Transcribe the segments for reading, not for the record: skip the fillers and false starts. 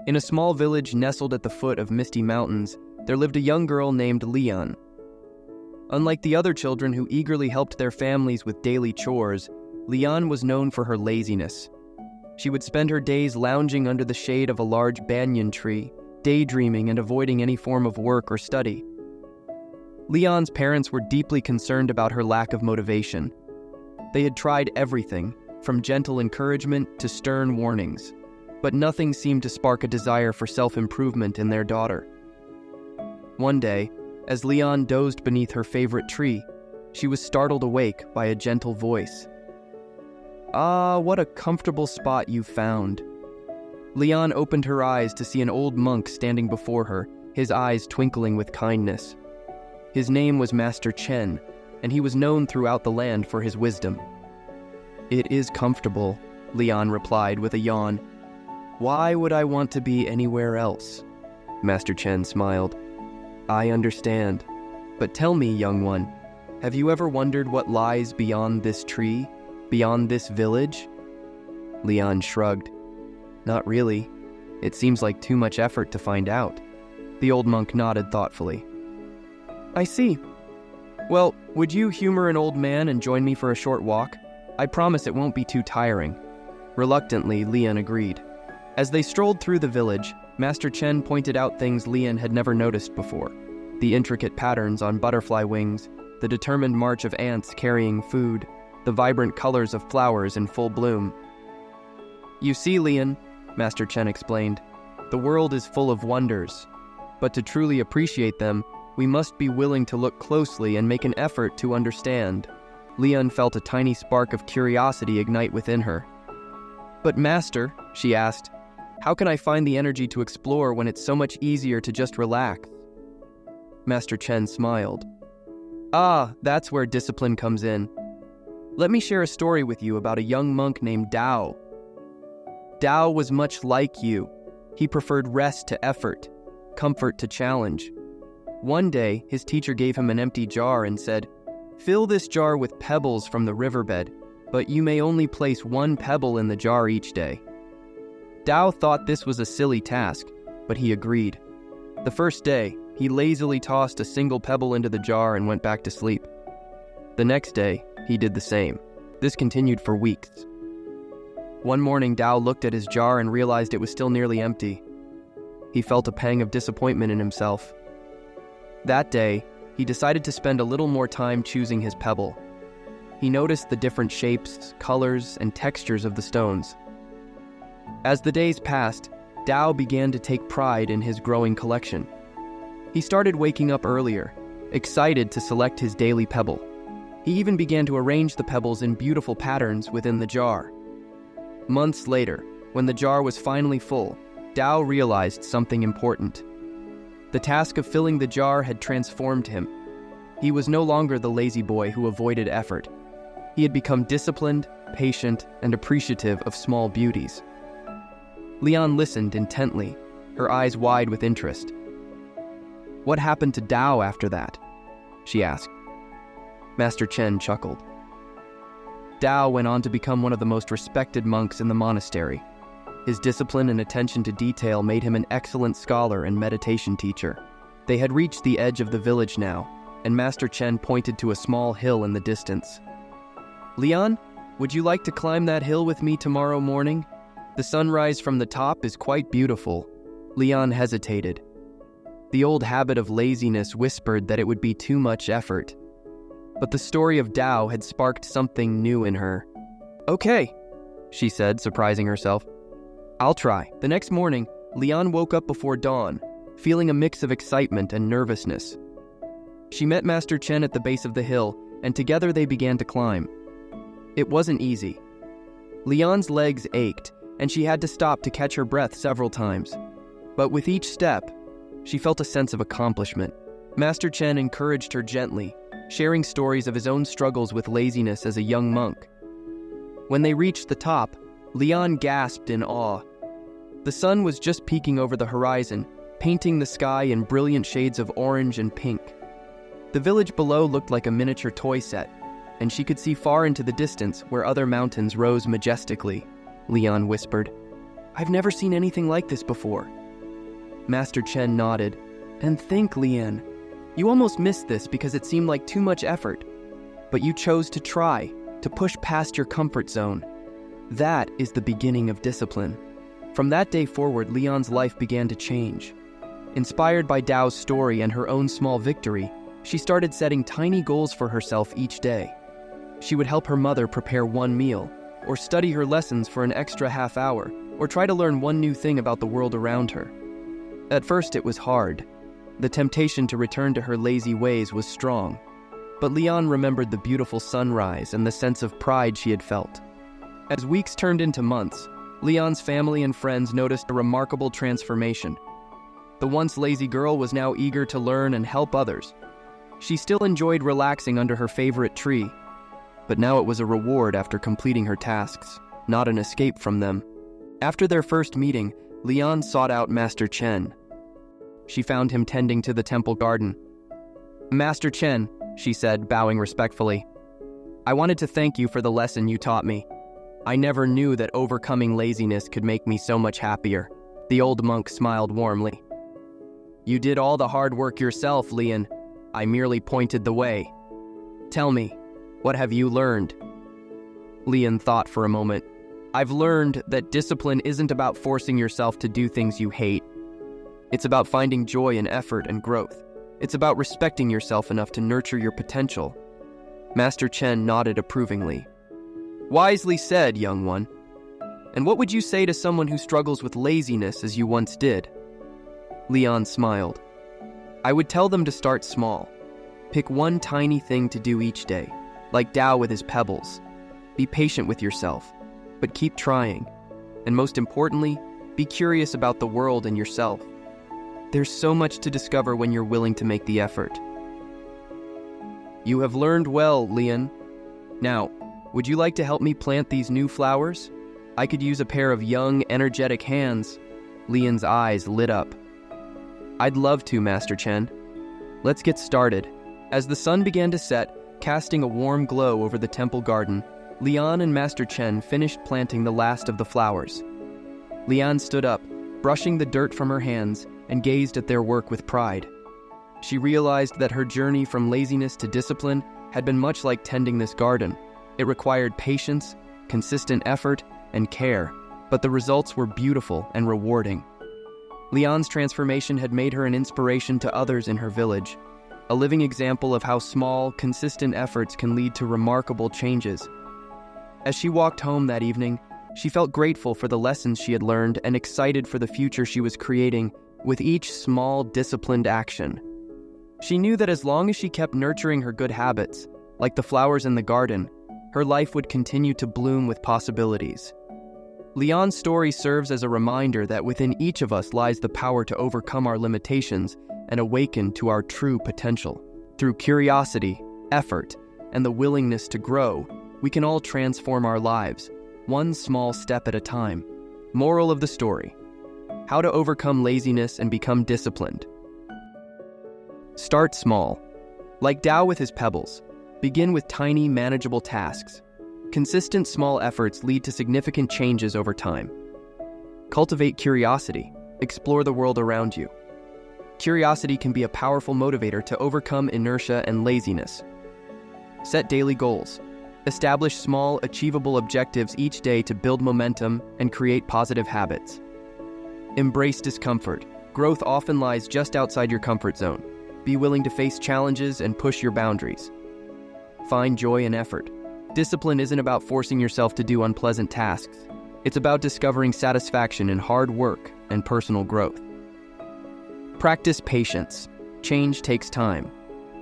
In a small village nestled at the foot of misty mountains, there lived a young girl named Lian. Unlike the other children who eagerly helped their families with daily chores, Lian was known for her laziness. She would spend her days lounging under the shade of a large banyan tree, daydreaming and avoiding any form of work or study. Lian's parents were deeply concerned about her lack of motivation. They had tried everything, from gentle encouragement to stern warnings, but nothing seemed to spark a desire for self-improvement in their daughter. One day, as Lian dozed beneath her favorite tree, she was startled awake by a gentle voice. "Ah, what a comfortable spot you found." Lian opened her eyes to see an old monk standing before her, his eyes twinkling with kindness. His name was Master Chen, and he was known throughout the land for his wisdom. "It is comfortable," Lian replied with a yawn. "Why would I want to be anywhere else?" Master Chen smiled. "I understand. But tell me, young one, have you ever wondered what lies beyond this tree, beyond this village?" Lian shrugged. "Not really. It seems like too much effort to find out." The old monk nodded thoughtfully. "I see. Well, would you humor an old man and join me for a short walk? I promise it won't be too tiring." Reluctantly, Lian agreed. As they strolled through the village, Master Chen pointed out things Lian had never noticed before. The intricate patterns on butterfly wings, the determined march of ants carrying food, the vibrant colors of flowers in full bloom. "You see, Lian," Master Chen explained, "the world is full of wonders. But to truly appreciate them, we must be willing to look closely and make an effort to understand." Lian felt a tiny spark of curiosity ignite within her. "But Master," she asked, "how can I find the energy to explore when it's so much easier to just relax?" Master Chen smiled. "Ah, that's where discipline comes in. Let me share a story with you about a young monk named Dao. Dao was much like you. He preferred rest to effort, comfort to challenge. One day, his teacher gave him an empty jar and said, 'Fill this jar with pebbles from the riverbed, but you may only place one pebble in the jar each day.' Dao thought this was a silly task, but he agreed. The first day, he lazily tossed a single pebble into the jar and went back to sleep. The next day, he did the same. This continued for weeks. One morning, Dao looked at his jar and realized it was still nearly empty. He felt a pang of disappointment in himself. That day, he decided to spend a little more time choosing his pebble. He noticed the different shapes, colors, and textures of the stones. As the days passed, Dao began to take pride in his growing collection. He started waking up earlier, excited to select his daily pebble. He even began to arrange the pebbles in beautiful patterns within the jar. Months later, when the jar was finally full, Dao realized something important. The task of filling the jar had transformed him. He was no longer the lazy boy who avoided effort. He had become disciplined, patient, and appreciative of small beauties. Lian listened intently, her eyes wide with interest. "What happened to Dao after that?" she asked. Master Chen chuckled. Dao went on to become one of the most respected monks in the monastery. His discipline and attention to detail made him an excellent scholar and meditation teacher. They had reached the edge of the village now, and Master Chen pointed to a small hill in the distance. "Lian, would you like to climb that hill with me tomorrow morning? The sunrise from the top is quite beautiful." Lian hesitated. The old habit of laziness whispered that it would be too much effort. But the story of Dao had sparked something new in her. "Okay," she said, surprising herself. "I'll try." The next morning, Lian woke up before dawn, feeling a mix of excitement and nervousness. She met Master Chen at the base of the hill, and together they began to climb. It wasn't easy. Lian's legs ached, and she had to stop to catch her breath several times. But with each step, she felt a sense of accomplishment. Master Chen encouraged her gently, sharing stories of his own struggles with laziness as a young monk. When they reached the top, Lian gasped in awe. The sun was just peeking over the horizon, painting the sky in brilliant shades of orange and pink. The village below looked like a miniature toy set, and she could see far into the distance where other mountains rose majestically. Lian whispered, "I've never seen anything like this before." Master Chen nodded. And think, Lian, you almost missed this because it seemed like too much effort. But you chose to try, to push past your comfort zone. That is the beginning of discipline. From that day forward, Lian's life began to change. Inspired by Dao's story and her own small victory, she started setting tiny goals for herself each day. She would help her mother prepare one meal, or study her lessons for an extra half hour, or try to learn one new thing about the world around her. At first it was hard. The temptation to return to her lazy ways was strong. But Lian remembered the beautiful sunrise and the sense of pride she had felt. As weeks turned into months, Lian's family and friends noticed a remarkable transformation. The once lazy girl was now eager to learn and help others. She still enjoyed relaxing under her favorite tree, but now it was a reward after completing her tasks, not an escape from them. After their first meeting, Lian sought out Master Chen. She found him tending to the temple garden. "Master Chen," she said, bowing respectfully, "I wanted to thank you for the lesson you taught me. I never knew that overcoming laziness could make me so much happier." The old monk smiled warmly. "You did all the hard work yourself, Lian. I merely pointed the way. Tell me, what have you learned?" Lian thought for a moment. "I've learned that discipline isn't about forcing yourself to do things you hate. It's about finding joy in effort and growth. It's about respecting yourself enough to nurture your potential." Master Chen nodded approvingly. "Wisely said, young one. And what would you say to someone who struggles with laziness as you once did?" Lian smiled. "I would tell them to start small. Pick one tiny thing to do each day, like Dao with his pebbles. Be patient with yourself, but keep trying. And most importantly, be curious about the world and yourself. There's so much to discover when you're willing to make the effort." "You have learned well, Lian. Now, would you like to help me plant these new flowers? I could use a pair of young, energetic hands." Lian's eyes lit up. "I'd love to, Master Chen. Let's get started." As the sun began to set, casting a warm glow over the temple garden, Lian and Master Chen finished planting the last of the flowers. Lian stood up, brushing the dirt from her hands, and gazed at their work with pride. She realized that her journey from laziness to discipline had been much like tending this garden. It required patience, consistent effort, and care, but the results were beautiful and rewarding. Lian's transformation had made her an inspiration to others in her village, a living example of how small, consistent efforts can lead to remarkable changes. As she walked home that evening, she felt grateful for the lessons she had learned and excited for the future she was creating with each small, disciplined action. She knew that as long as she kept nurturing her good habits, like the flowers in the garden, her life would continue to bloom with possibilities. Lian's story serves as a reminder that within each of us lies the power to overcome our limitations and awaken to our true potential. Through curiosity, effort, and the willingness to grow, we can all transform our lives, one small step at a time. Moral of the story: how to overcome laziness and become disciplined. Start small. Like Dao with his pebbles, begin with tiny, manageable tasks. Consistent small efforts lead to significant changes over time. Cultivate curiosity. Explore the world around you. Curiosity can be a powerful motivator to overcome inertia and laziness. Set daily goals. Establish small, achievable objectives each day to build momentum and create positive habits. Embrace discomfort. Growth often lies just outside your comfort zone. Be willing to face challenges and push your boundaries. Find joy in effort. Discipline isn't about forcing yourself to do unpleasant tasks. It's about discovering satisfaction in hard work and personal growth. Practice patience. Change takes time.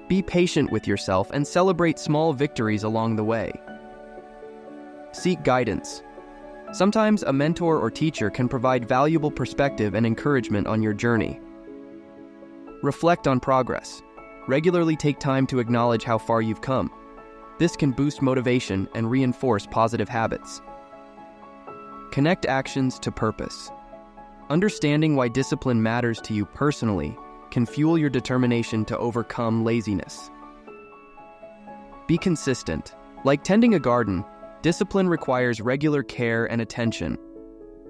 Be patient with yourself and celebrate small victories along the way. Seek guidance. Sometimes a mentor or teacher can provide valuable perspective and encouragement on your journey. Reflect on progress. Regularly take time to acknowledge how far you've come. This can boost motivation and reinforce positive habits. Connect actions to purpose. Understanding why discipline matters to you personally can fuel your determination to overcome laziness. Be consistent. Like tending a garden, discipline requires regular care and attention.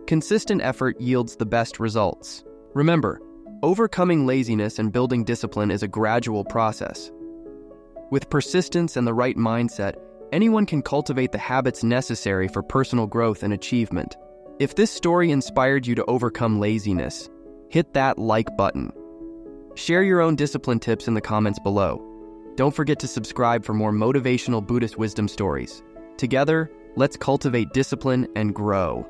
Consistent effort yields the best results. Remember, Overcoming laziness and building discipline is a gradual process. With persistence and the right mindset, anyone can cultivate the habits necessary for personal growth and achievement. If this story inspired you to overcome laziness, hit that like button. Share your own discipline tips in the comments below. Don't forget to subscribe for more motivational Buddhist wisdom stories. Together, let's cultivate discipline and grow.